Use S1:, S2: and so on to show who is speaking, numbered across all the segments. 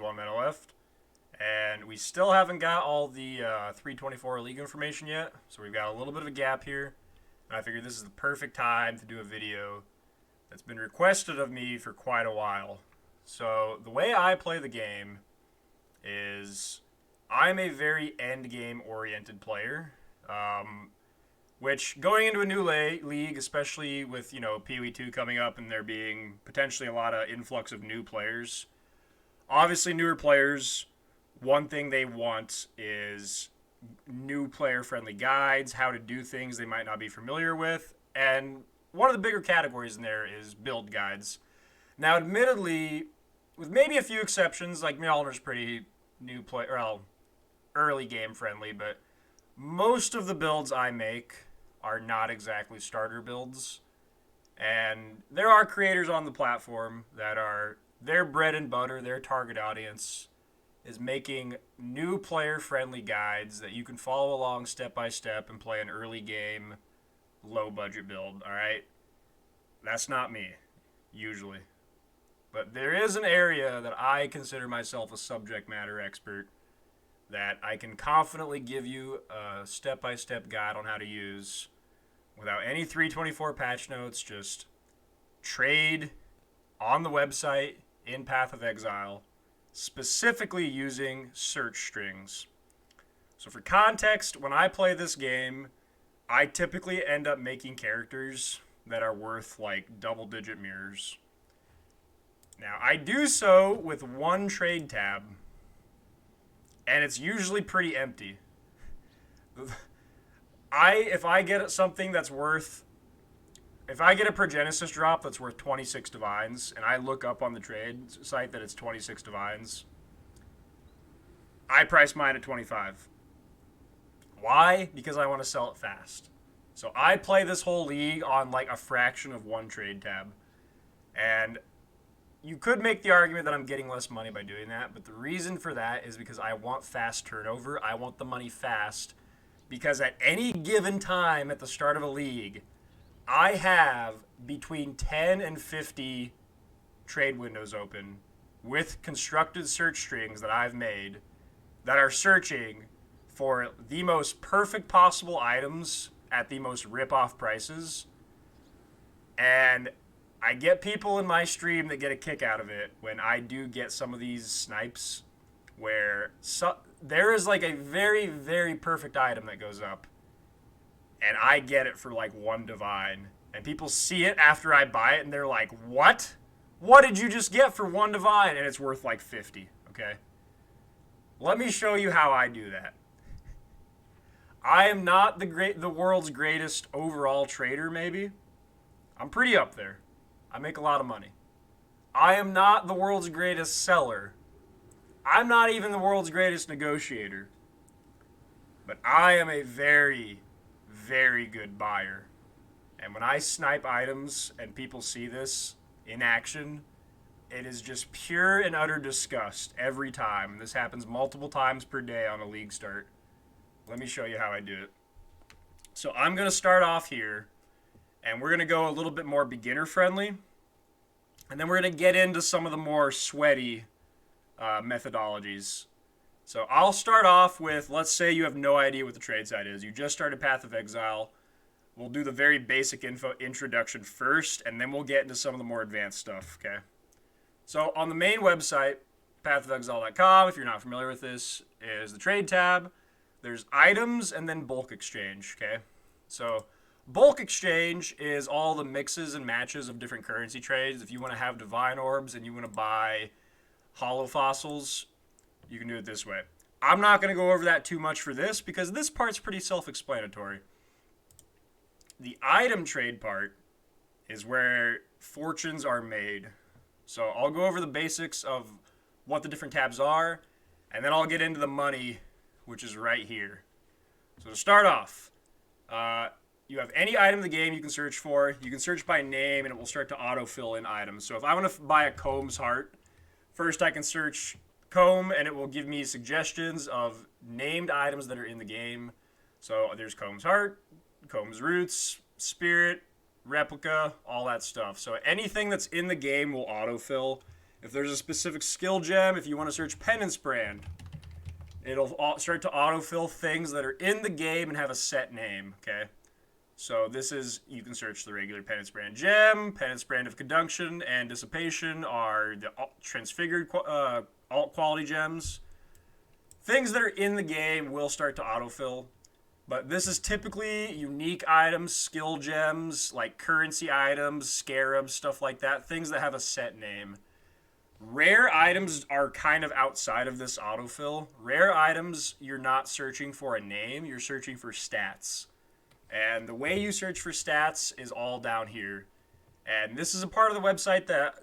S1: 1 minute left. And we still haven't got all the 324 league information yet. So we've got a little bit of a gap here. And I figured this is the perfect time to do a video that's been requested of me for quite a while. So the way I play the game is I'm a very end game oriented player. Which going into a new league, especially with, PoE2 coming up and there being potentially a lot of influx of new players, obviously newer players, one thing they want is new player-friendly guides, how to do things they might not be familiar with, and one of the bigger categories in there is build guides. Now, admittedly, with maybe a few exceptions, like Mjolnir's pretty new player, well, early game friendly, but most of the builds I make are not exactly starter builds. And there are creators on the platform that are their bread and butter, their target audience is making new player-friendly guides that you can follow along step by step and play an early game, low-budget build, all right? That's not me, usually. But there is an area that I consider myself a subject matter expert that I can confidently give you a step-by-step guide on how to use without any 324 patch notes, just trade on the website in Path of Exile, specifically using search strings. So for context, when I play this game, I typically end up making characters that are worth like double-digit mirrors. Now, I do so with one trade tab, and it's usually pretty empty. If I get something that's worth, if I get a Progenesis drop that's worth 26 divines, and I look up on the trade site that it's 26 divines, I price mine at 25. Why? Because I want to sell it fast. So I play this whole league on like a fraction of one trade tab. And you could make the argument that I'm getting less money by doing that, but the reason for that is because I want fast turnover. I want the money fast. Because at any given time at the start of a league, I have between 10 and 50 trade windows open with constructed search strings that I've made that are searching for the most perfect possible items at the most rip-off prices. And I get people in my stream that get a kick out of it when I do get some of these snipes where there is like a very, very perfect item that goes up, and I get it for like 1 divine, and people see it after I buy it, and they're like, what? What did you just get for 1 divine? And it's worth like 50, okay? Let me show you how I do that. I am not the world's greatest overall trader, maybe. I'm pretty up there. I make a lot of money. I am not the world's greatest seller. I'm not even the world's greatest negotiator. But I am a very, very good buyer. And when I snipe items and people see this in action, it is just pure and utter disgust every time. This happens multiple times per day on a league start. Let me show you how I do it. So I'm going to start off here, and we're going to go a little bit more beginner friendly. And then we're going to get into some of the more sweaty methodologies. So I'll start off with, let's say you have no idea what the trade site is. You just started Path of Exile. We'll do the very basic introduction first, and then we'll get into some of the more advanced stuff, okay? So on the main website, pathofexile.com, if you're not familiar with this, is the trade tab. There's items and then bulk exchange, okay? So bulk exchange is all the mixes and matches of different currency trades. If you want to have divine orbs and you want to buy hollow fossils, you can do it this way. I'm not going to go over that too much for this because this part's pretty self-explanatory. The item trade part is where fortunes are made. So I'll go over the basics of what the different tabs are, and then I'll get into the money, which is right here. So to start off, you have any item in the game you can search for. You can search by name, and it will start to autofill in items. So if I want to buy a Comb's Heart, first I can search Comb, and it will give me suggestions of named items that are in the game. So there's Comb's Heart, Comb's Roots, Spirit, Replica, all that stuff. So anything that's in the game will autofill. If there's a specific skill gem, if you want to search Penance Brand, it'll start to autofill things that are in the game and have a set name, okay? So this is, you can search the regular Penance Brand gem. Penance Brand of Conjunction and Dissipation are the transfigured alt quality gems. Things that are in the game will start to autofill. But this is typically unique items, skill gems, like currency items, scarabs, stuff like that. Things that have a set name. Rare items are kind of outside of this autofill. Rare items, you're not searching for a name, you're searching for stats. And the way you search for stats is all down here. And this is a part of the website that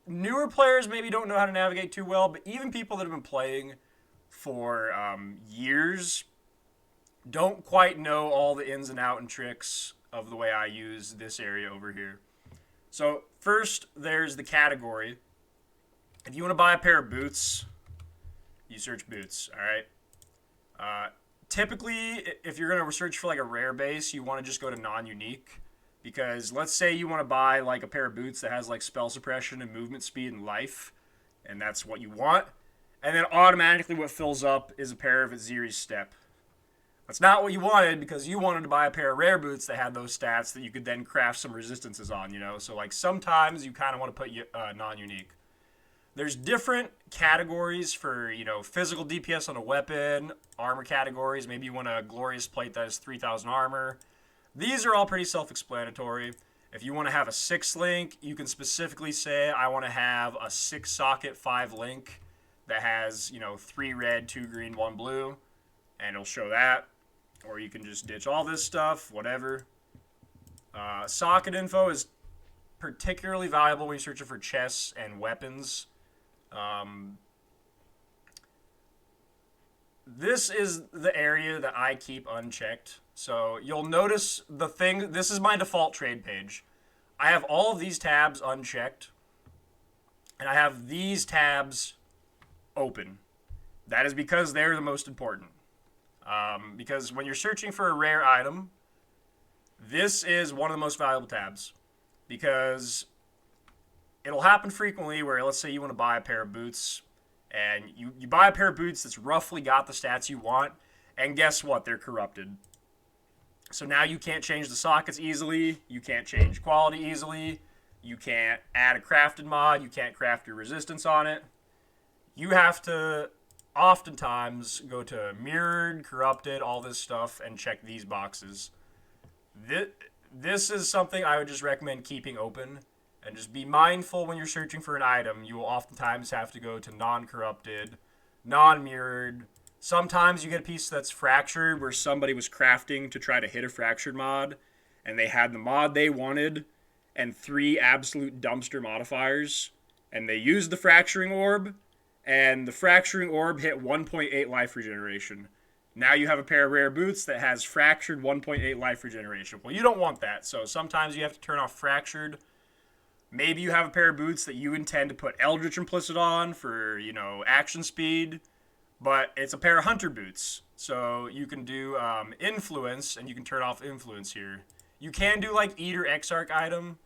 S1: newer players maybe don't know how to navigate too well, but even people that have been playing for years don't quite know all the ins and outs and tricks of the way I use this area over here. So first, there's the category. If you want to buy a pair of boots, you search boots, all right? Typically, if you're going to search for like a rare base, you want to just go to non-unique. Because let's say you want to buy like a pair of boots that has like spell suppression and movement speed and life, and that's what you want. And then automatically what fills up is a pair of Aziri's Step. That's not what you wanted, because you wanted to buy a pair of rare boots that had those stats that you could then craft some resistances on, you know? So like sometimes you kind of want to put non-unique. There's different categories for, you know, physical DPS on a weapon, armor categories. Maybe you want a glorious plate that has 3,000 armor. These are all pretty self-explanatory. If you want to have a 6 link, you can specifically say, I want to have a 6 socket 5 link that has, you know, 3 red, 2 green, 1 blue, and it'll show that. Or you can just ditch all this stuff, whatever. Socket info is particularly valuable when you're searching for chests and weapons. This is the area that I keep unchecked. So you'll notice the thing, this is my default trade page. I have all of these tabs unchecked, and I have these tabs open. That is because they're the most important. Because when you're searching for a rare item, this is one of the most valuable tabs. Because it'll happen frequently where, let's say you want to buy a pair of boots, and you buy a pair of boots that's roughly got the stats you want, and guess what? They're corrupted. So now you can't change the sockets easily, you can't change quality easily, you can't add a crafted mod, you can't craft your resistance on it. You have to oftentimes go to mirrored, corrupted, all this stuff, and check these boxes. This is something I would just recommend keeping open. And just be mindful when you're searching for an item. You will oftentimes have to go to non-corrupted, non-mirrored. Sometimes you get a piece that's fractured where somebody was crafting to try to hit a fractured mod, and they had the mod they wanted and 3 absolute dumpster modifiers, and they used the fracturing orb, and the fracturing orb hit 1.8 life regeneration. Now you have a pair of rare boots that has fractured 1.8 life regeneration. Well, you don't want that, so sometimes you have to turn off fractured. Maybe you have a pair of boots that you intend to put Eldritch Implicit on for, you know, action speed, but it's a pair of Hunter boots. So you can do Influence, and you can turn off Influence here. You can do, like, Eater Exarch item,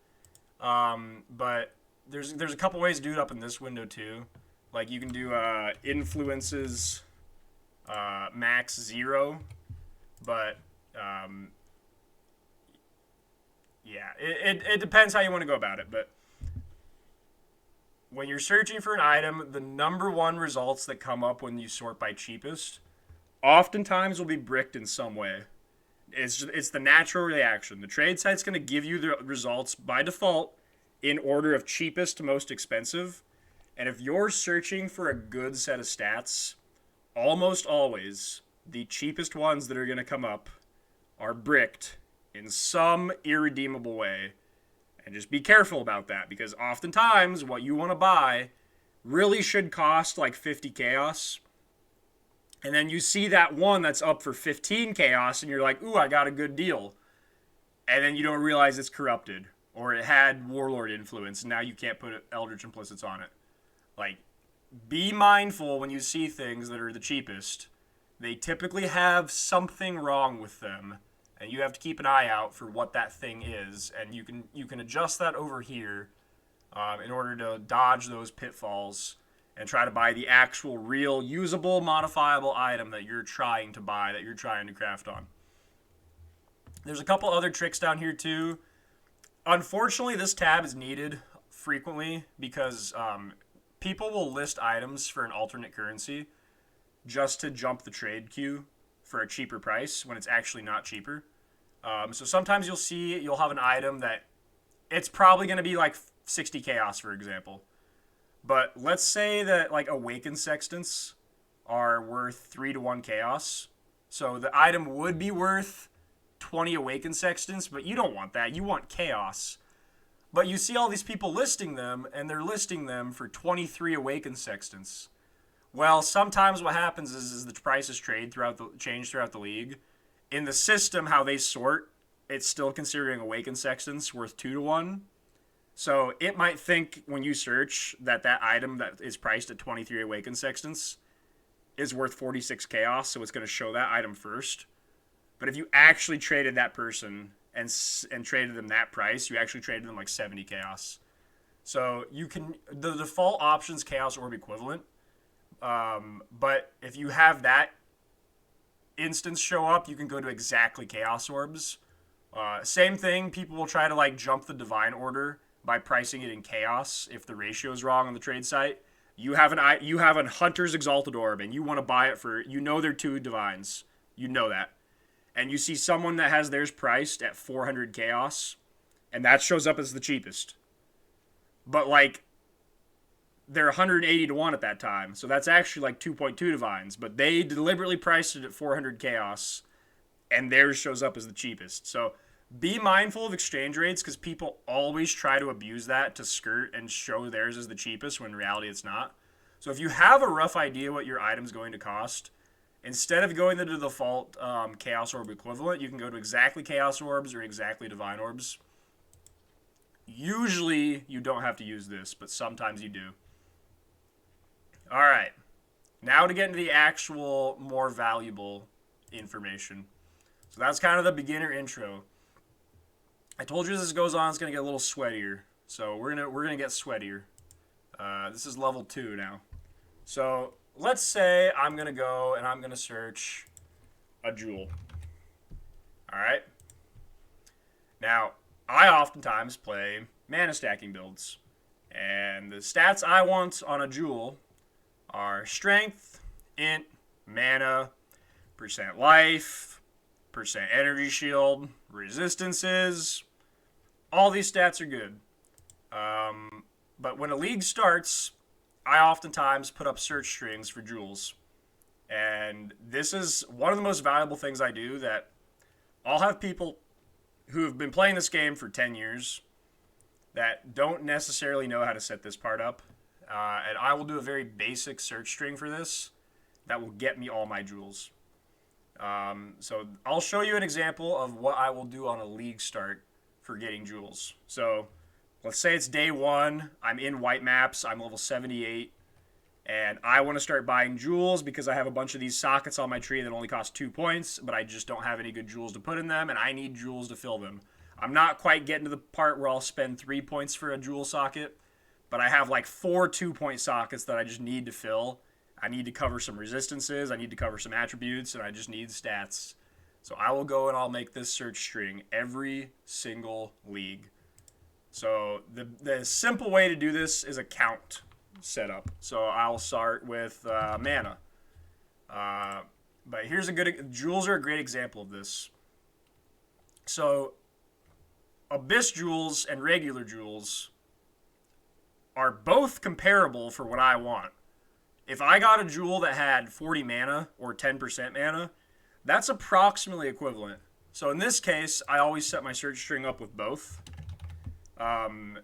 S1: but there's a couple ways to do it up in this window, too. Like, you can do Influences max 0, but yeah, it depends how you want to go about it, but when you're searching for an item, the number one results that come up when you sort by cheapest oftentimes will be bricked in some way. It's the natural reaction. The trade site's going to give you the results by default in order of cheapest to most expensive. And if you're searching for a good set of stats, almost always the cheapest ones that are going to come up are bricked in some irredeemable way. And just be careful about that, because oftentimes what you want to buy really should cost like 50 chaos. And then you see that one that's up for 15 chaos, and you're like, ooh, I got a good deal. And then you don't realize it's corrupted, or it had Warlord influence, and now you can't put Eldritch Implicits on it. Like, be mindful when you see things that are the cheapest. They typically have something wrong with them, and you have to keep an eye out for what that thing is, and you can adjust that over here in order to dodge those pitfalls and try to buy the actual, real, usable, modifiable item that you're trying to buy, that you're trying to craft on. There's a couple other tricks down here too. Unfortunately, this tab is needed frequently because people will list items for an alternate currency just to jump the trade queue for a cheaper price when it's actually not cheaper. So sometimes you'll have an item that it's probably going to be like 60 chaos, for example. But let's say that like awakened sextants are worth 3-to-1 chaos. So the item would be worth 20 awakened sextants, but you don't want that. You want chaos. But you see all these people listing them, and they're listing them for 23 awakened sextants. Well, sometimes what happens is the prices change throughout the league. In the system, how they sort, it's still considering awakened sextants worth 2-to-1. So it might think when you search that item that is priced at 23 awakened sextants is worth 46 chaos, so it's going to show that item first. But if you actually traded that person and traded them that price, you actually traded them like 70 chaos. So the default option's chaos orb equivalent. But if you have that instance show up, you can go to exactly chaos orbs. Same thing, people will try to like jump the divine order by pricing it in chaos if the ratio is wrong on the trade site. You have a Hunter's Exalted Orb and you want to buy it for, they're 2 divines. You know that. And you see someone that has theirs priced at 400 chaos, and that shows up as the cheapest. But like, they're 180-to-1 at that time, so that's actually like 2.2 divines. But they deliberately priced it at 400 chaos, and theirs shows up as the cheapest. So be mindful of exchange rates, because people always try to abuse that to skirt and show theirs as the cheapest when in reality it's not. So if you have a rough idea what your item's going to cost, instead of going to the default Chaos Orb equivalent, you can go to exactly Chaos Orbs or exactly Divine Orbs. Usually you don't have to use this, but sometimes you do. Alright, now to get into the actual more valuable information. So that's kind of the beginner intro. I told you as this goes on, it's going to get a little sweatier. So we're gonna get sweatier. This is level 2 now. So let's say I'm going to go and I'm going to search a jewel. Alright? Now, I oftentimes play mana stacking builds. And the stats I want on a jewel are strength, int, mana, percent life, percent energy shield, resistances. All these stats are good. But when a league starts, I oftentimes put up search strings for jewels. And this is one of the most valuable things I do, that I'll have people who have been playing this game for 10 years that don't necessarily know how to set this part up. And I will do a very basic search string for this that will get me all my jewels. So I'll show you an example of what I will do on a league start for getting jewels. So let's say it's day 1, I'm in white maps, I'm level 78, and I want to start buying jewels because I have a bunch of these sockets on my tree that only cost 2 points, but I just don't have any good jewels to put in them, and I need jewels to fill them. I'm not quite getting to the part where I'll spend 3 points for a jewel socket, but I have like 4 2-point sockets that I just need to fill. I need to cover some resistances, I need to cover some attributes, and I just need stats. So I will go and I'll make this search string every single league. So the simple way to do this is a count setup. So I'll start with mana. But here's jewels are a great example of this. So Abyss jewels and regular jewels are both comparable for what I want. If I got a jewel that had 40 mana or 10% mana, that's approximately equivalent. So in this case, I always set my search string up with both.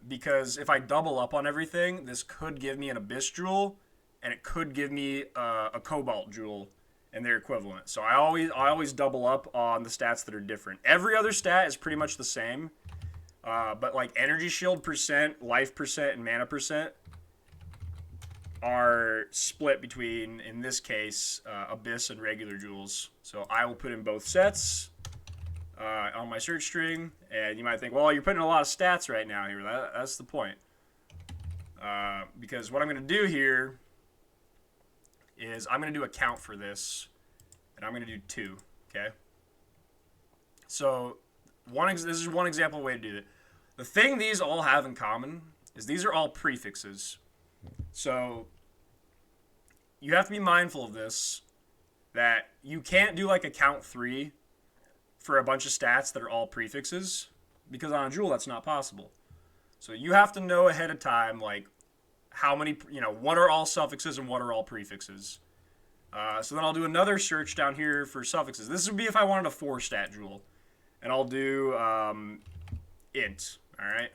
S1: Because if I double up on everything, this could give me an Abyss jewel, and it could give me a Cobalt jewel, and they're equivalent. So I always double up on the stats that are different. Every other stat is pretty much the same, but like energy shield percent, life percent, and mana percent are split between, in this case, Abyss and regular jewels. So I will put in both sets on my search string, and you might think, well, you're putting a lot of stats right now here. That's the point. Because what I'm going to do here is I'm going to do a count for this, and I'm going to do 2, okay? So this is one example way to do it. The thing these all have in common is these are all prefixes. So you have to be mindful of this, that you can't do like a count 3 for a bunch of stats that are all prefixes, because on a jewel that's not possible. So you have to know ahead of time, like, how many, what are all suffixes and what are all prefixes. So then I'll do another search down here for suffixes. This would be if I wanted a 4-stat jewel. And I'll do int, all right?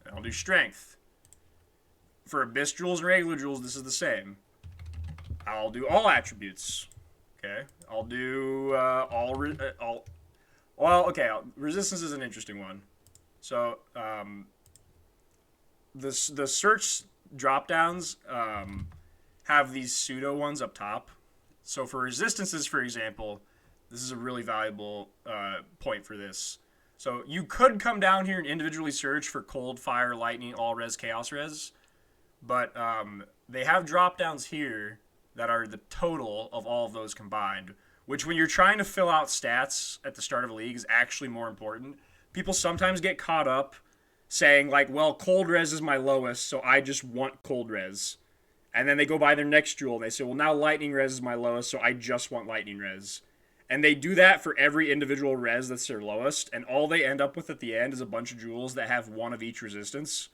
S1: And I'll do strength. For abyss jewels and regular jewels, this is the same. I'll do all attributes, okay? I'll do resistance is an interesting one. So the search drop-downs have these pseudo ones up top. So for resistances, for example, this is a really valuable point for this. So you could come down here and individually search for cold, fire, lightning, all res, chaos res, but they have drop-downs here that are the total of all of those combined, which when you're trying to fill out stats at the start of a league is actually more important. People sometimes get caught up saying, like, well, cold res is my lowest, so I just want cold res. And then they go buy their next jewel, and they say, well, now lightning res is my lowest, so I just want lightning res. And they do that for every individual res that's their lowest, and all they end up with at the end is a bunch of jewels that have one of each resistance.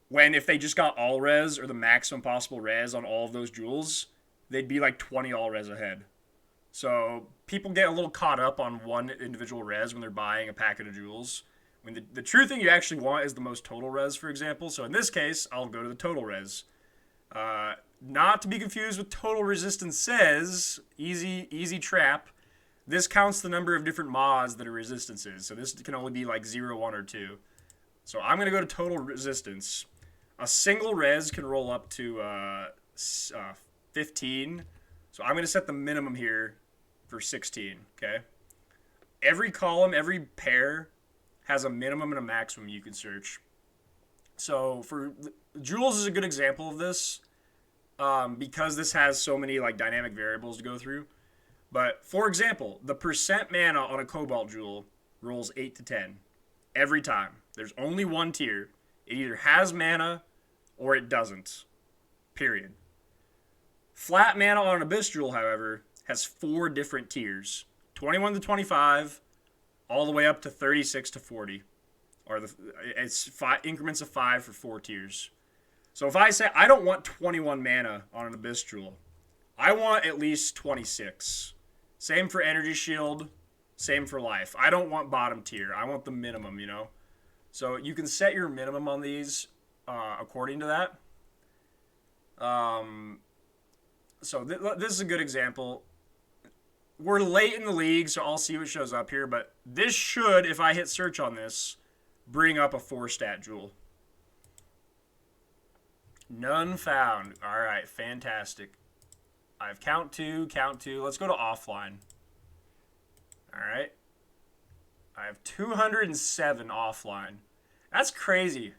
S1: When if they just got all res, or the maximum possible res on all of those jewels, they'd be like 20 all res ahead. So people get a little caught up on one individual res when they're buying a packet of jewels. When the true thing you actually want is the most total res, for example. So in this case, I'll go to the total res. Not to be confused with total resistance says, easy trap. This counts the number of different mods that a resistance is. So this can only be like 0, 1, or 2. So I'm going to go to total resistance. A single res can roll up to 15. So I'm going to set the minimum here for 16, okay? Every column, every pair has a minimum and a maximum you can search. So for Jewels is a good example of this because this has so many like dynamic variables to go through. But for example, the percent mana on a Cobalt Jewel rolls 8 to 10 every time. There's only one tier. It either has mana or it doesn't. Period. Flat mana on an Abyss Jewel, however, has 4 different tiers. 21 to 25, all the way up to 36 to 40. Or it's increments of 5 for 4 tiers. So if I say I don't want 21 mana on an Abyss Jewel, I want at least 26. Same for Energy Shield, same for Life. I don't want bottom tier. I want the minimum, you know? So you can set your minimum on these according to that. So this is a good example. We're late in the league, so I'll see what shows up here. But this should, if I hit search on this, bring up a 4-stat jewel. None found. All right, fantastic. I have count 2. Let's go to offline. All right. I have 207 offline. That's crazy.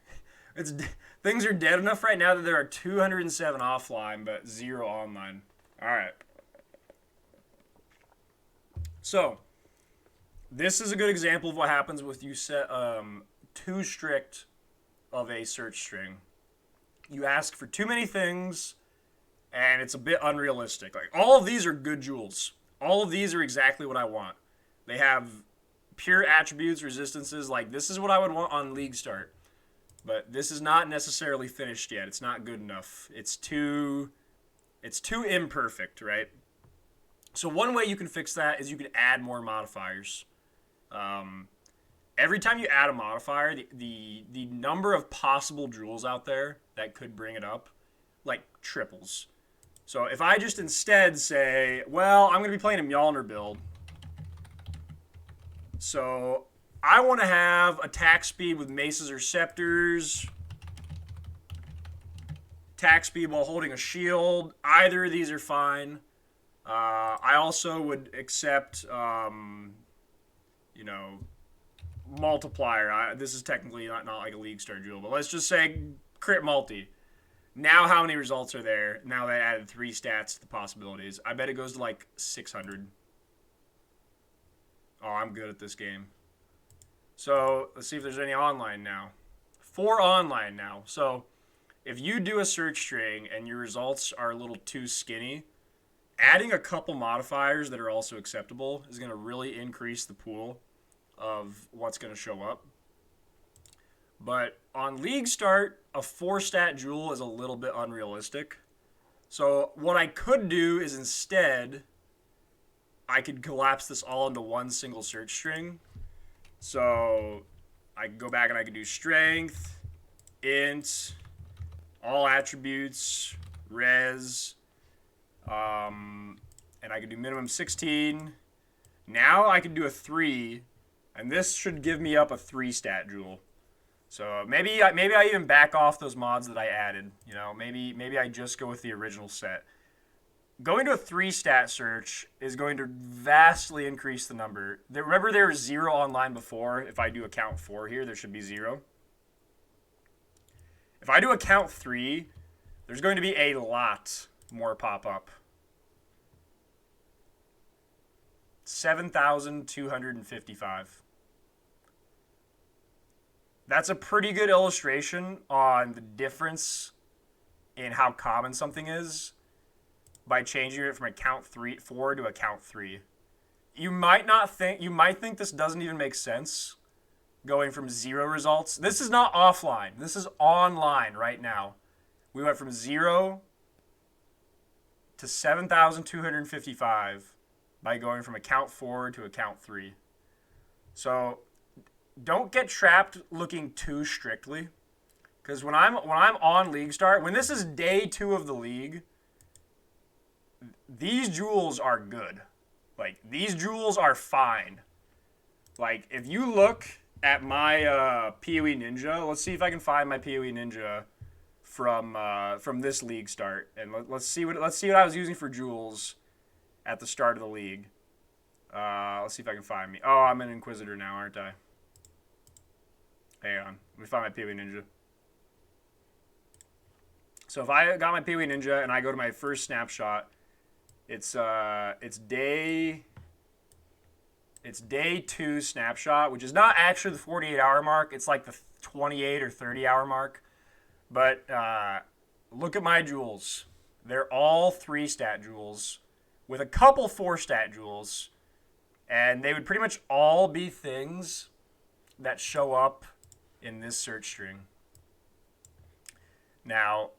S1: Things are dead enough right now that there are 207 offline, but 0 online. All right. So, this is a good example of what happens with you set too strict of a search string. You ask for too many things, and it's a bit unrealistic. Like, all of these are good jewels. All of these are exactly what I want. They have pure attributes, resistances. Like, this is what I would want on League Start. But this is not necessarily finished yet. It's not good enough. It's too imperfect, right? So one way you can fix that is you can add more modifiers. Every time you add a modifier, the number of possible jewels out there that could bring it up, like, triples. So if I just instead say, well, I'm going to be playing a Mjolnir build, so I want to have attack speed with maces or scepters, attack speed while holding a shield. Either of these are fine. I also would accept, multiplier. This is technically not like a League Star jewel, but let's just say crit multi. Now how many results are there? Now that I added 3 stats to the possibilities. I bet it goes to like 600. Oh, I'm good at this game. So let's see if there's any online now. 4 online now. So if you do a search string and your results are a little too skinny, adding a couple modifiers that are also acceptable is going to really increase the pool of what's going to show up. But on League Start, a 4-stat jewel is a little bit unrealistic. So what I could do is instead, I could collapse this all into one single search string. So I could go back and I could do strength, int, all attributes, res, and I could do minimum 16. Now I can do a 3, and this should give me up a 3-stat jewel. So maybe I even back off those mods that I added. You know, maybe I just go with the original set. Going to a 3-stat search is going to vastly increase the number. Remember there was 0 online before. If I do a count 4 here, there should be 0. If I do a count 3, there's going to be a lot more pop up. 7,255. That's a pretty good illustration on the difference in how common something is by changing it from a count 4 to a count 3. You might think this doesn't even make sense, going from 0 results. This is not offline. This is online right now. We went from 0 to 7,255 by going from a count 4 to a count 3. So don't get trapped looking too strictly, because when I'm on League Start, when this is day 2 of the league, these jewels are good. Like, these jewels are fine. Like, if you look at my PoE Ninja, let's see if I can find my PoE Ninja from this league start, and let's see what I was using for jewels at the start of the league. Let's see if I can find me. Oh, I'm an Inquisitor now, aren't I? Hang on, let me find my PoE Ninja. So if I got my PoE Ninja and I go to my first snapshot, it's day 2 snapshot, which is not actually the 48-hour mark. It's like the 28 or 30-hour mark. But look at my jewels. They're all 3-stat jewels with a couple 4-stat jewels. And they would pretty much all be things that show up in this search string. Now,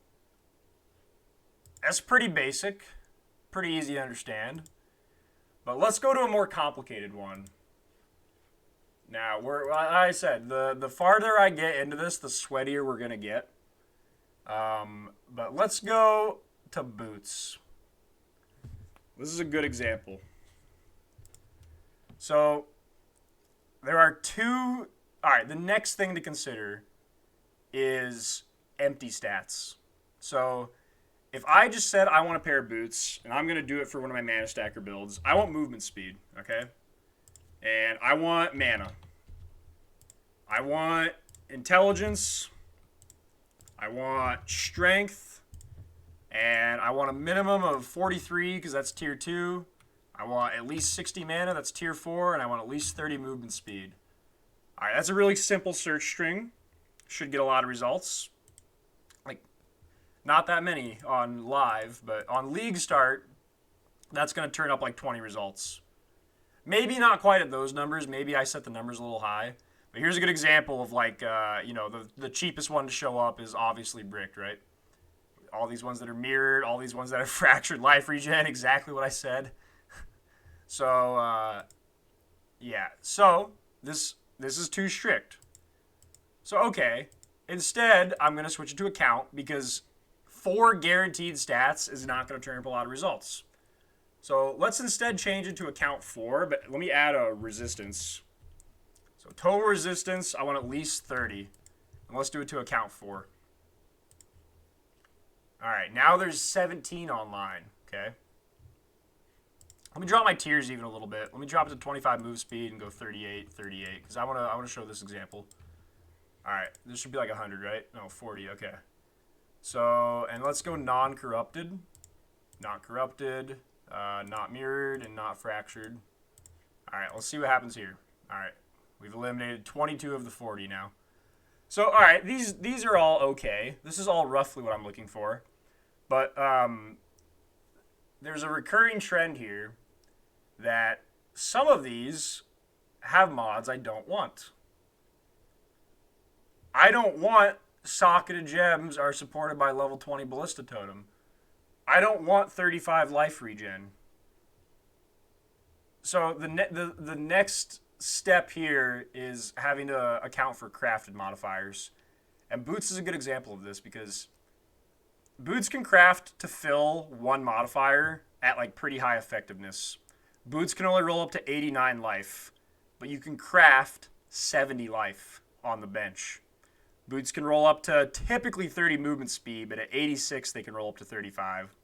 S1: that's pretty basic, pretty easy to understand. But let's go to a more complicated one. Now, like I said, the farther I get into this, the sweatier we're going to get. But let's go to boots. This is a good example. So, there are 2... Alright, the next thing to consider is empty stats. So, if I just said I want a pair of boots, and I'm going to do it for one of my mana stacker builds, I want movement speed, okay? And I want mana. I want intelligence. I want strength. And I want a minimum of 43, because that's tier 2. I want at least 60 mana, that's tier 4. And I want at least 30 movement speed. Alright, that's a really simple search string. Should get a lot of results. Like, not that many on live, but on League Start, that's going to turn up like 20 results. Maybe not quite at those numbers. Maybe I set the numbers a little high. But here's a good example of, like, the cheapest one to show up is obviously bricked, right? All these ones that are mirrored, all these ones that have fractured life regen, exactly what I said. So, yeah. So, this is too strict. So, okay. Instead, I'm going to switch it to a count because 4 guaranteed stats is not going to turn up a lot of results. So, let's instead change it to a count 4, but let me add a resistance. So, total resistance, I want at least 30. And let's do it to a count 4. Alright, now there's 17 online, okay? Let me drop my tiers even a little bit. Let me drop it to 25 move speed and go 38, because I want to show this example. All right, this should be like 100, right? No, 40, okay. So, and let's go non-corrupted. Not corrupted, not mirrored, and not fractured. All right, let's see what happens here. All right, we've eliminated 22 of the 40 now. So, all right, these are all okay. This is all roughly what I'm looking for. But there's a recurring trend here that some of these have mods I don't want. I don't want socketed gems are supported by level 20 ballista totem. I don't want 35 life regen. So the next step here is having to account for crafted modifiers. And boots is a good example of this because boots can craft to fill one modifier at like pretty high effectiveness. Boots can only roll up to 89 life, but you can craft 70 life on the bench. Boots can roll up to typically 30 movement speed, but at 86 they can roll up to 35.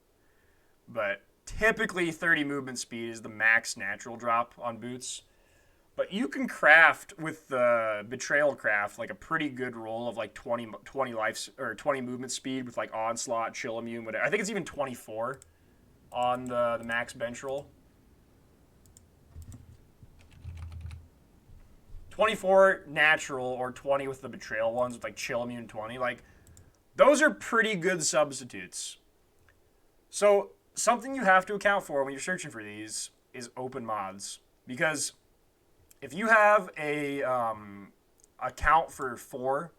S1: But typically 30 movement speed is the max natural drop on boots. But you can craft with the Betrayal craft like a pretty good roll of like 20 life or 20 movement speed with like Onslaught, Chill Immune, whatever. I think it's even 24 on the max bench roll. 24 natural or 20 with the Betrayal ones with like Chill Immune 20. Like, those are pretty good substitutes. So, something you have to account for when you're searching for these is open mods. Because if you have a account for 4,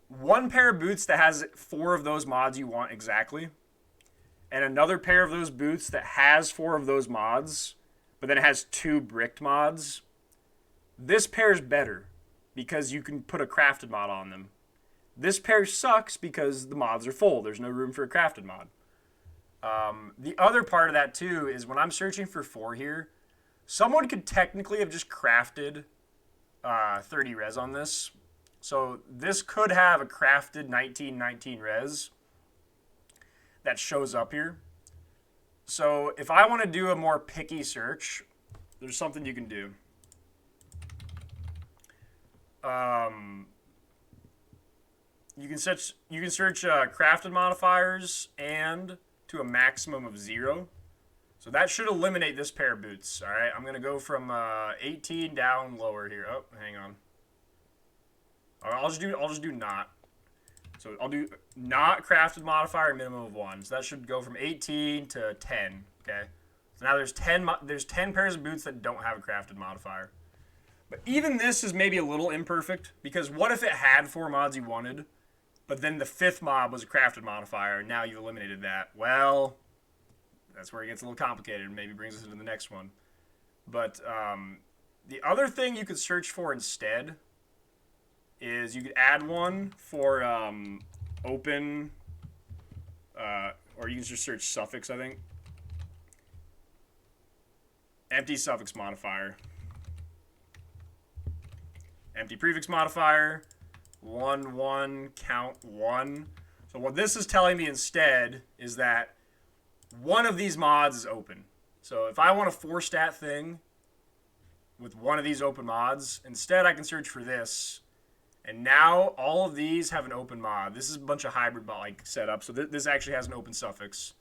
S1: one pair of boots that has 4 of those mods you want exactly, and another pair of those boots that has 4 of those mods, but then it has 2 bricked mods, this pair's better because you can put a crafted mod on them. This pair sucks because the mods are full. There's no room for a crafted mod. The other part of that too is when I'm searching for 4 here, someone could technically have just crafted 30 res on this. So this could have a crafted 1919 res that shows up here. So if I want to do a more picky search, there's something you can do. You can search crafted modifiers and to a maximum of 0. So that should eliminate this pair of boots. All right, I'm gonna go from 18 down lower here. Oh, hang on. I'll just do not. So I'll do not crafted modifier minimum of 1. So that should go from 18 to 10. Okay. So now there's 10 pairs of boots that don't have a crafted modifier. But even this is maybe a little imperfect because what if it had 4 mods you wanted, but then the 5th mod was a crafted modifier and now you've eliminated that? Well, that's where it gets a little complicated and maybe brings us into the next one. But the other thing you could search for instead is you could add one for open, or you can just search suffix, I think. Empty suffix modifier. Empty prefix modifier. 1, 1, count 1. So what this is telling me instead is that one of these mods is open. So if I want a 4-stat thing with one of these open mods, instead I can search for this. And now all of these have an open mod. This is a bunch of hybrid like setup. So this actually has an open suffix.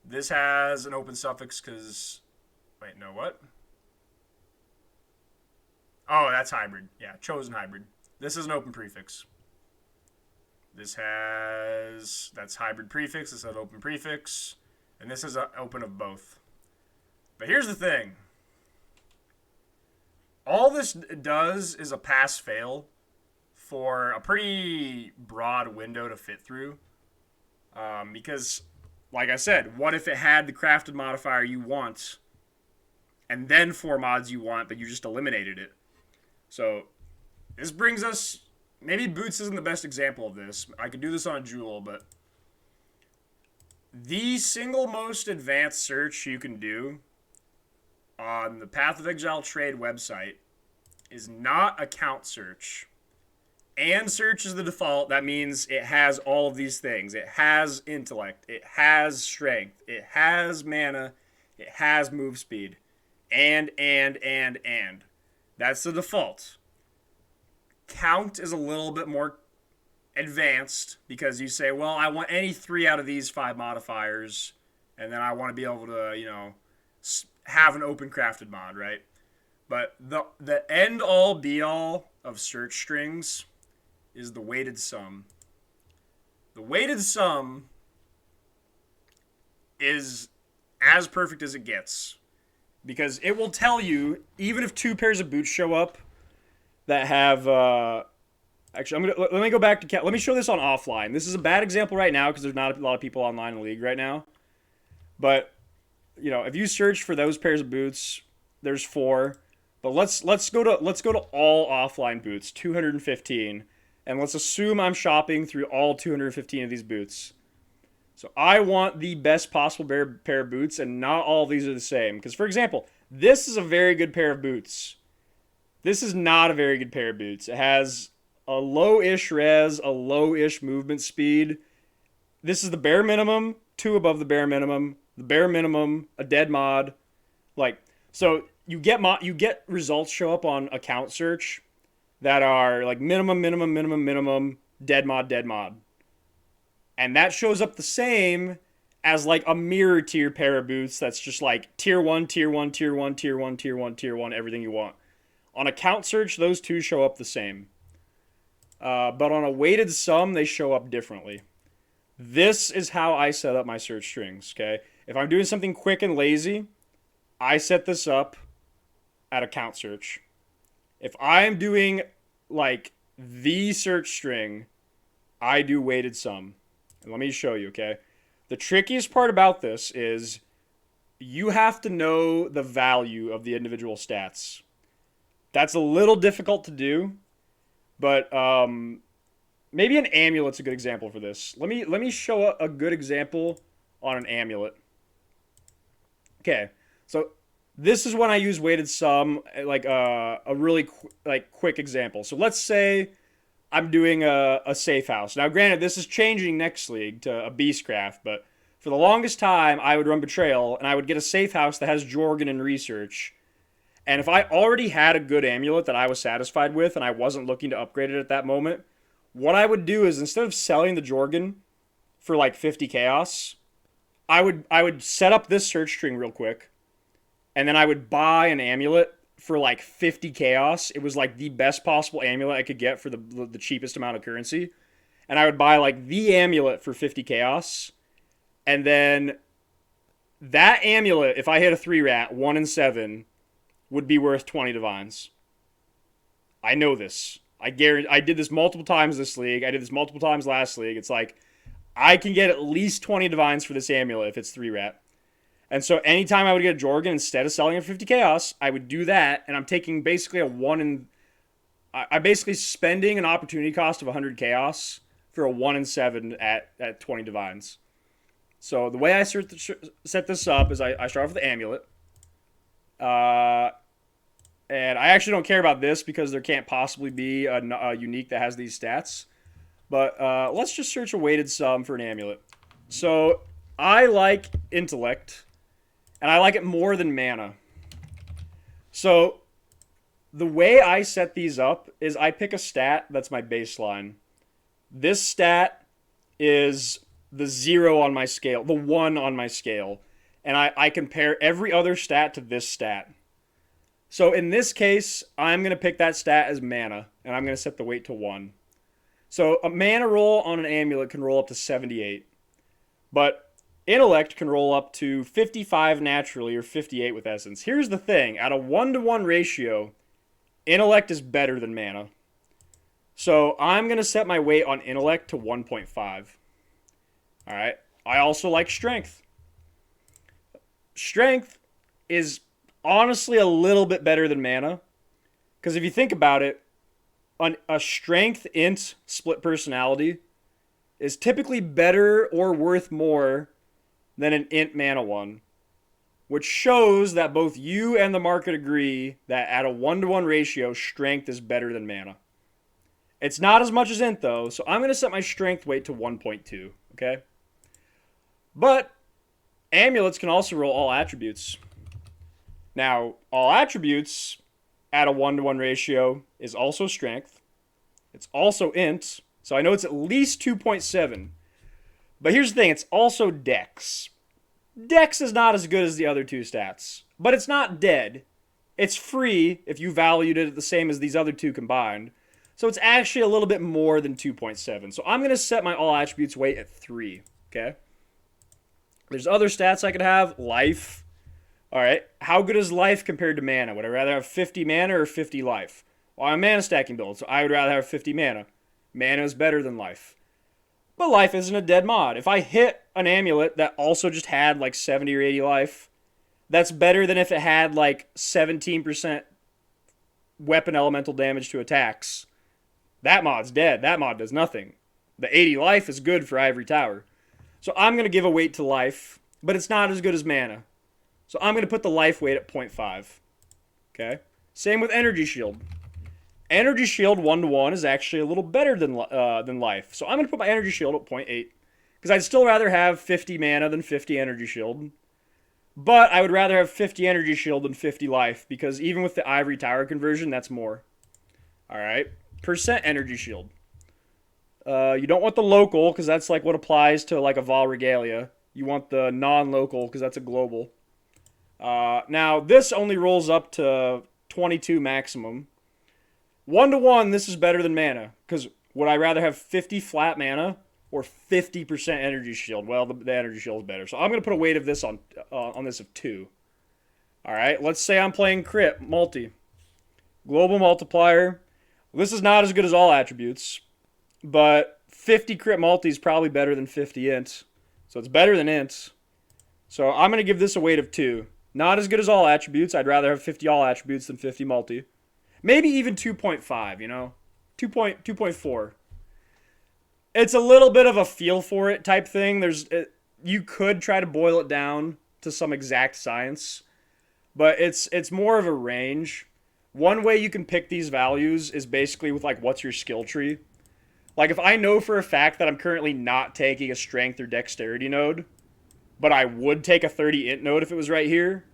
S1: This has an open suffix because, wait, no, what? Oh, that's hybrid. Yeah, chosen hybrid. This is an open prefix. This has, that's hybrid prefix. This has open prefix. And this is an open of both. But here's the thing. All this does is a pass-fail for a pretty broad window to fit through. Because, like I said, what if it had the crafted modifier you want and then 4 mods you want, but you just eliminated it? So this brings us, maybe Boots isn't the best example of this. I could do this on a Jewel, but the single most advanced search you can do on the Path of Exile trade website is not account search. And search is the default. That means it has all of these things. It has intellect. It has strength. It has mana. It has move speed. And. That's the default. Count is a little bit more advanced because you say, well, I want any 3 out of these 5 modifiers, and then I want to be able to, have an open crafted mod, right? But the end all be all of search strings is the weighted sum. The weighted sum is as perfect as it gets because it will tell you, even if 2 pairs of boots show up that have actually, let me go back to let me show this on offline. This is a bad example right now because there's not a lot of people online in the league right now. But if you search for those pairs of boots, there's 4. But let's go to all offline boots, 215, and let's assume I'm shopping through all 215 of these boots. So I want the best possible pair of boots, and not all of these are the same. Because, for example, this is a very good pair of boots. This is not a very good pair of boots. It has a low-ish res, a low-ish movement speed. This is the bare minimum, 2 above the bare minimum, a dead mod. So you get results show up on account search that are like minimum, dead mod. And that shows up the same as like a mirror tier pair of boots that's just like tier 1, everything you want. On account search, those 2 show up the same. But on a weighted sum, they show up differently. This is how I set up my search strings, okay? If I'm doing something quick and lazy, I set this up at account search. If I'm doing like the search string, I do weighted sum. And let me show you, okay? The trickiest part about this is you have to know the value of the individual stats. That's a little difficult to do, but maybe an amulet's a good example for this. Let me show a good example on an amulet. Okay, so this is when I use weighted sum, like a really quick example. So let's say I'm doing a safe house. Now, granted, this is changing next league to a beastcraft, but for the longest time, I would run betrayal, and I would get a safe house that has Jorgen and research. And if I already had a good amulet that I was satisfied with, and I wasn't looking to upgrade it at that moment, what I would do is instead of selling the Jorgen for like 50 chaos, I would set up this search string real quick, and then I would buy an amulet for like 50 chaos. It was like the best possible amulet I could get for the cheapest amount of currency. And I would buy like the amulet for 50 chaos. And then that amulet, if I hit a 3-rat, 1 and 7, would be worth 20 divines. I know this. I did this multiple times this league. I did this multiple times last league. It's like, I can get at least 20 divines for this amulet if it's 3-rat. And so anytime I would get a Jorgen, instead of selling it for 50 chaos, I would do that, and I'm taking basically I'm basically spending an opportunity cost of 100 chaos for a 1 and 7 at 20 divines. So the way I set this up is I start off with the amulet. And I actually don't care about this because there can't possibly be a unique that has these stats. But let's just search a weighted sum for an amulet. So I like intellect. And I like it more than mana. So the way I set these up is I pick a stat that's my baseline. This stat is the 0 on my scale, the 1 on my scale. And I compare every other stat to this stat. So in this case, I'm going to pick that stat as mana. And I'm going to set the weight to 1. So a mana roll on an amulet can roll up to 78. But intellect can roll up to 55 naturally or 58 with essence. Here's the thing. At a 1-to-1 ratio, intellect is better than mana. So I'm going to set my weight on intellect to 1.5. All right. I also like strength. Strength is honestly a little bit better than mana. Because if you think about it, a strength int split personality is typically better or worth more than an int mana one, which shows that both you and the market agree that at a 1-to-1 ratio, strength is better than mana. It's not as much as int though, so I'm going to set my strength weight to 1.2, okay? But amulets can also roll all attributes. Now, all attributes at a 1-to-1 ratio is also strength. It's also int,
S2: So I know it's at least 2.7. But here's the thing, it's also Dex. Dex is not as good as the other two stats, but it's not dead. It's free if you valued it the same as these other two combined. So it's actually a little bit more than 2.7. So I'm going to set my all attributes weight at 3. Okay. There's other stats I could have. Life. All right. How good is life compared to mana? Would I rather have 50 mana or 50 life? Well, I'm a mana stacking build, so I would rather have 50 mana. Mana is better than life. But life isn't a dead mod. If I hit an amulet that also just had like 70 or 80 life, that's better than if it had like 17% weapon elemental damage to attacks. That mod's dead. That mod does nothing. The 80 life is good for Ivory Tower. So I'm going to give a weight to life, but it's not as good as mana. So I'm going to put the life weight at 0.5. Okay? Same with Energy Shield. Energy Shield 1-to-1 is actually a little better than life. So I'm going to put my Energy Shield at 0.8. Because I'd still rather have 50 mana than 50 Energy Shield. But I would rather have 50 Energy Shield than 50 life. Because even with the Ivory Tower conversion, that's more. Alright. Percent Energy Shield. You don't want the local, because that's like what applies to like a Val Regalia. You want the non-local, because that's a global. Now, this only rolls up to 22 maximum. 1-to-1, this is better than mana. Because would I rather have 50 flat mana or 50% energy shield? Well, the energy shield is better. So I'm going to put a weight of this on this of 2. Alright, let's say I'm playing crit, multi. Global multiplier. This is not as good as all attributes. But 50 crit multi is probably better than 50 int. So it's better than int. So I'm going to give this a weight of 2. Not as good as all attributes. I'd rather have 50 all attributes than 50 multi. Maybe even 2.5, you know? 2.4. It's a little bit of a feel for it type thing. You could try to boil it down to some exact science, but it's more of a range. One way you can pick these values is basically with like, what's your skill tree? Like if I know for a fact that I'm currently not taking a strength or dexterity node, but I would take a 30 int node if it was right here,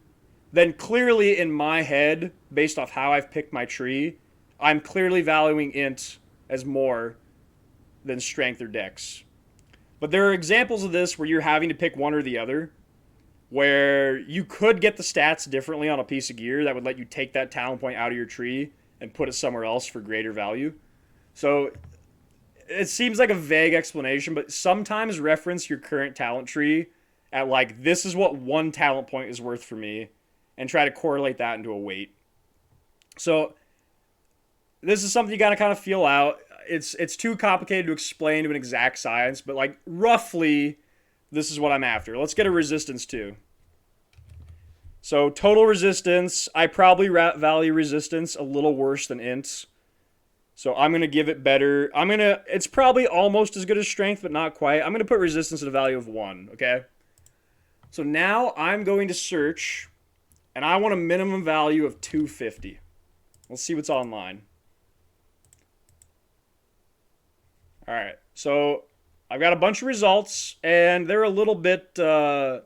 S2: then clearly in my head, based off how I've picked my tree, I'm clearly valuing int as more than strength or dex. But there are examples of this where you're having to pick one or the other, where you could get the stats differently on a piece of gear that would let you take that talent point out of your tree and put it somewhere else for greater value. So it seems like a vague explanation, but sometimes reference your current talent tree at like, this is what one talent point is worth for me, and try to correlate that into a weight. So this is something you got to kind of feel out. It's too complicated to explain to an exact science, but like roughly this is what I'm after. Let's get a resistance too. So total resistance, I probably value resistance a little worse than int. So I'm going to give it better. It's probably almost as good as strength, but not quite. I'm going to put resistance at a value of 1, okay? So now I'm going to search, and I want a minimum value of 250. Let's see what's online. All right, so I've got a bunch of results, and they're a little bit, I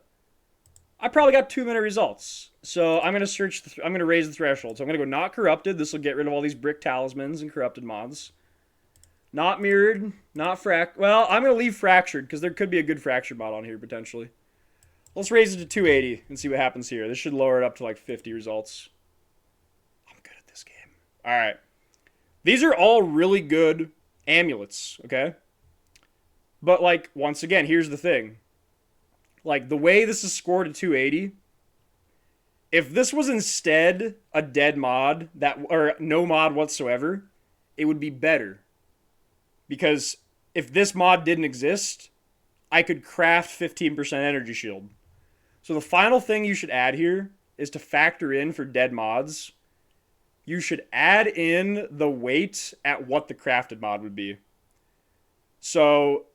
S2: probably got too many results. So I'm going to search, I'm going to raise the threshold. So I'm going to go not corrupted. This will get rid of all these brick talismans and corrupted mods. Not mirrored, not well, I'm going to leave fractured, because there could be a good fractured mod on here, potentially. Let's raise it to 280 and see what happens here. This should lower it up to like 50 results. I'm good at this game. All right. These are all really good amulets, okay? But like, once again, here's the thing. Like, the way this is scored at 280, if this was instead a dead mod, or no mod whatsoever, it would be better. Because if this mod didn't exist, I could craft 15% energy shield. So the final thing you should add here is to factor in for dead mods. You should add in the weight at what the crafted mod would be. So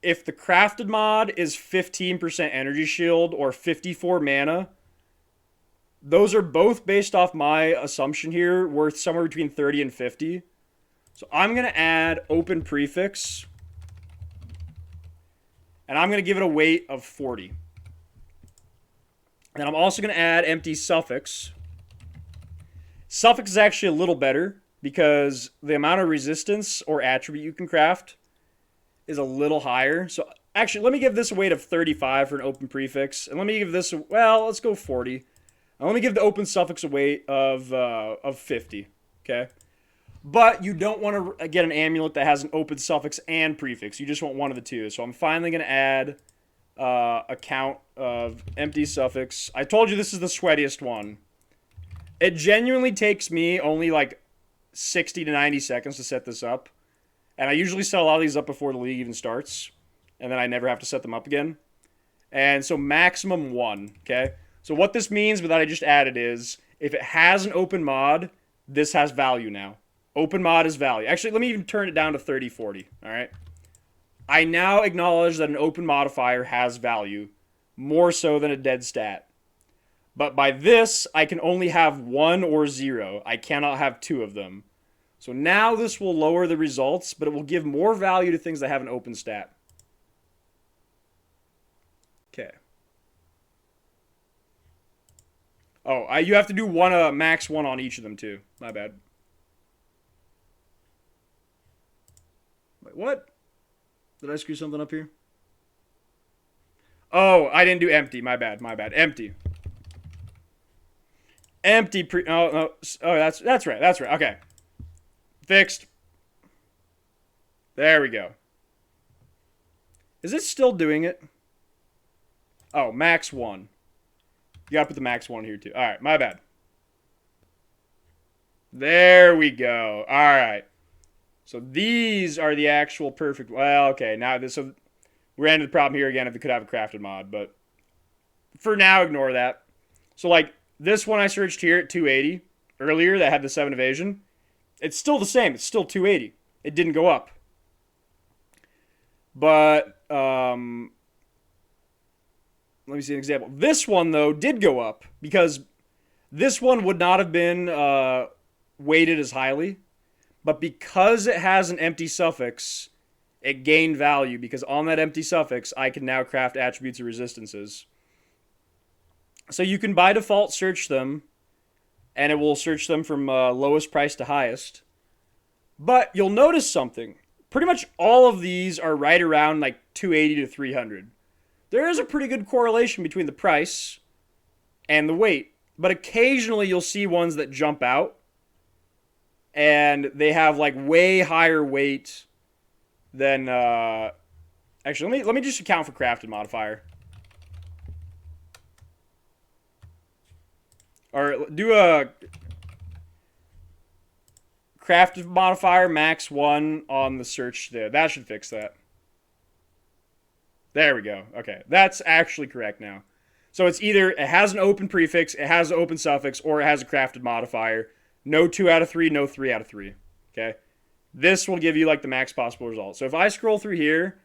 S2: if the crafted mod is 15% energy shield or 54 mana, those are both based off my assumption here, worth somewhere between 30 and 50. So I'm going to add open prefix, and I'm going to give it a weight of 40. And I'm also going to add empty suffix. Suffix is actually a little better, because the amount of resistance or attribute you can craft is a little higher. So actually, let me give this a weight of 35 for an open prefix, and let me give this let's go 40. And let me give the open suffix a weight of 50. Okay. But you don't want to get an amulet that has an open suffix and prefix. You just want one of the two. So I'm finally going to add a count of empty suffix. I told you this is the sweatiest one. It genuinely takes me only like 60 to 90 seconds to set this up. And I usually set a lot of these up before the league even starts. And then I never have to set them up again. And so maximum 1, okay? So what this means, but that I just added is, if it has an open mod, this has value now. Open mod is value. Actually, let me even turn it down to 30, 40, all right? I now acknowledge that an open modifier has value, more so than a dead stat. But by this, I can only have 1 or 0. I cannot have 2 of them. So now this will lower the results, but it will give more value to things that have an open stat. Okay. Oh, you have to do max 1 on each of them too. My bad. Wait, what? Did I screw something up here? Oh, I didn't do empty. My bad. Empty. Empty oh, that's right. Okay. Fixed. There we go. Is it still doing it? Oh, max 1. You gotta put the max 1 here too. Alright, my bad. There we go. Alright. So these are the actual perfect. Well, okay. Now so we're into the problem here again if we could have a crafted mod, but for now, ignore that. So like this one I searched here at 280 earlier that had the 7 evasion. It's still the same. It's still 280. It didn't go up. But let me see an example. This one though did go up because this one would not have been weighted as highly. But because it has an empty suffix, it gained value because on that empty suffix, I can now craft attributes or resistances. So you can by default search them, and it will search them from lowest price to highest. But you'll notice something. Pretty much all of these are right around like 280 to 300. There is a pretty good correlation between the price and the weight. But occasionally you'll see ones that jump out. And they have like way higher weight than actually let me just account for crafted modifier. Or do a crafted modifier max 1 on the search there. That should fix that. There we go. Okay. That's actually correct now. So it's either it has an open prefix, it has an open suffix, or it has a crafted modifier. No 2 out of 3, no 3 out of 3. Okay? This will give you like the max possible result. So if I scroll through here,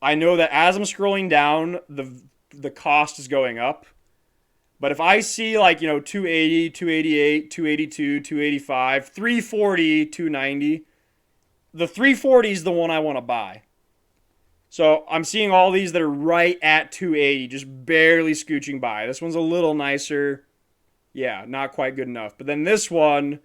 S2: I know that as I'm scrolling down, the cost is going up. But if I see like, 280, 288, 282, 285, 340, 290, the 340 is the one I want to buy. So I'm seeing all these that are right at 280, just barely scooching by. This one's a little nicer. Yeah, not quite good enough. But then this one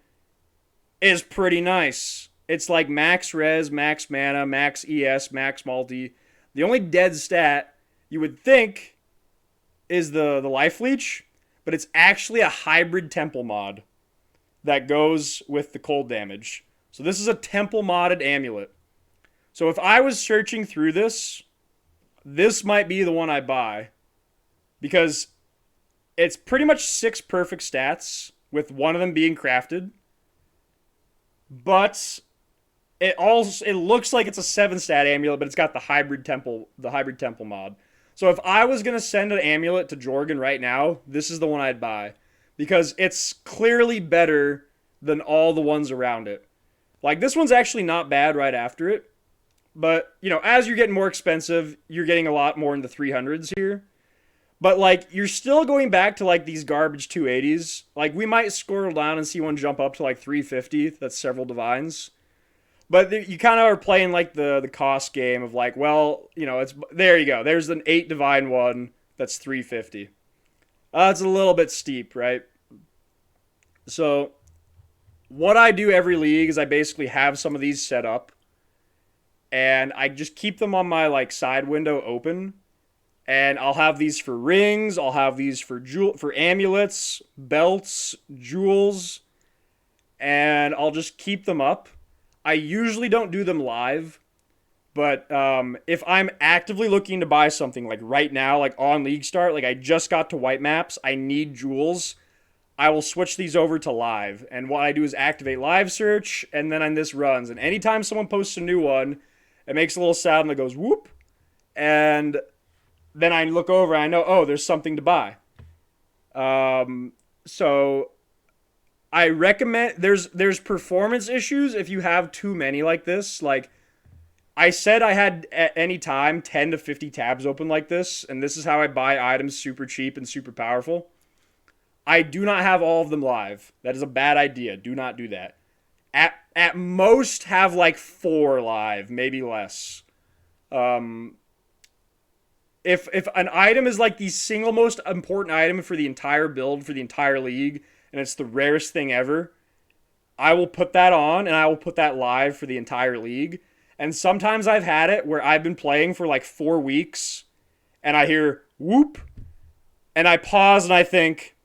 S2: is pretty nice. It's like max res, max mana, max ES, max multi. The only dead stat you would think is the life leech, but it's actually a hybrid temple mod that goes with the cold damage. So this is a temple modded amulet. So if I was searching through this might be the one I buy because it's pretty much 6 perfect stats with one of them being crafted. But it looks like it's a 7 stat amulet, but it's got the hybrid temple mod. So if I was going to send an amulet to Jorgen right now, this is the one I'd buy because it's clearly better than all the ones around it. Like this one's actually not bad right after it. But, as you're getting more expensive, you're getting a lot more in the 300s here. But, like, you're still going back to, like, these garbage 280s. Like, we might scroll down and see one jump up to, like, 350. That's several divines. But you kind of are playing, like, the cost game of, like, well, it's there you go. There's an 8 divine one that's 350. It's a little bit steep, right? So, what I do every league is I basically have some of these set up, and I just keep them on my like side window open. And I'll have these for rings. I'll have these for amulets, belts, jewels, and I'll just keep them up. I usually don't do them live, but if I'm actively looking to buy something like right now, like on League Start, like I just got to white maps, I need jewels. I will switch these over to live, and what I do is activate live search, and then on this runs. And anytime someone posts a new one, it makes a little sound that goes whoop, and then I look over and I know, oh, there's something to buy. So I recommend there's performance issues if you have too many like this. Like I said, I had at any time 10 to 50 tabs open like this, and this is how I buy items super cheap and super powerful. I do not have all of them live. That is a bad idea. Do not do that. At most have like 4 live, maybe less. If an item is like the single most important item for the entire build for the entire league, and it's the rarest thing ever, I will put that on and I will put that live for the entire league. And sometimes I've had it where I've been playing for like 4 weeks and I hear whoop and I pause and I think,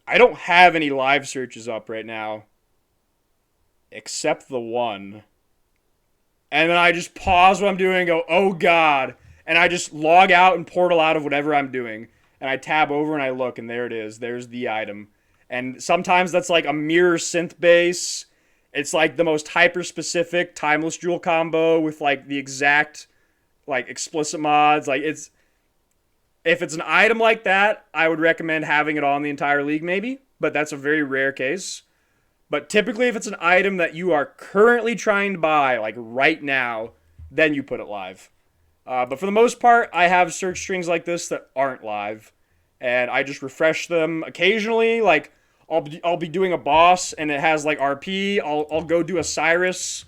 S2: I don't have any live searches up right now except the one. And then I just pause what I'm doing and go, oh God. And I just log out and portal out of whatever I'm doing. And I tab over and I look, and there it is. There's the item. And sometimes that's like a mirror synth base. It's like the most hyper-specific timeless jewel combo with like the exact like explicit mods. Like it's if it's an item like that, I would recommend having it on the entire league maybe. But that's a very rare case. But typically if it's an item that you are currently trying to buy, like right now, then you put it live. But for the most part, I have search strings like this that aren't live, and I just refresh them occasionally. Like I'll be doing a boss and it has like RP. I'll go do a Cyrus,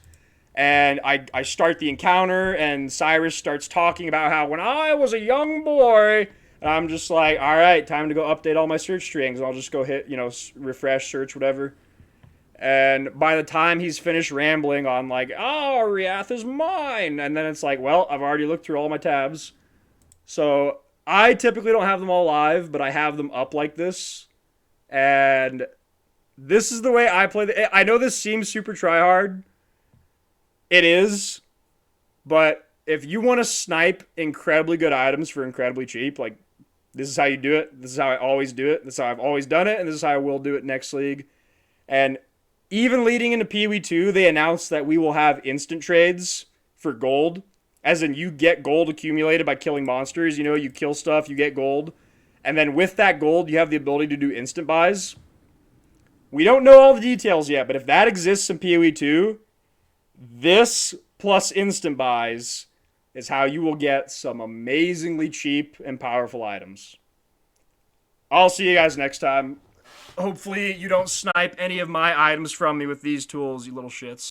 S2: and I start the encounter, and Cyrus starts talking about how when I was a young boy, and I'm just like, all right, time to go update all my search strings. And I'll just go hit refresh, search, whatever. And by the time he's finished rambling on like, oh, Riath is mine, and then it's like, well, I've already looked through all my tabs. So I typically don't have them all live, but I have them up like this. And this is the way I play I know this seems super tryhard. It is. But if you want to snipe incredibly good items for incredibly cheap, like this is how you do it. This is how I always do it. This is how I've always done it, and this is how I will do it next league. And even leading into PoE 2, they announced that we will have instant trades for gold. As in, you get gold accumulated by killing monsters. You kill stuff, you get gold. And then with that gold, you have the ability to do instant buys. We don't know all the details yet, but if that exists in PoE 2, this plus instant buys is how you will get some amazingly cheap and powerful items. I'll see you guys next time. Hopefully you don't snipe any of my items from me with these tools, you little shits.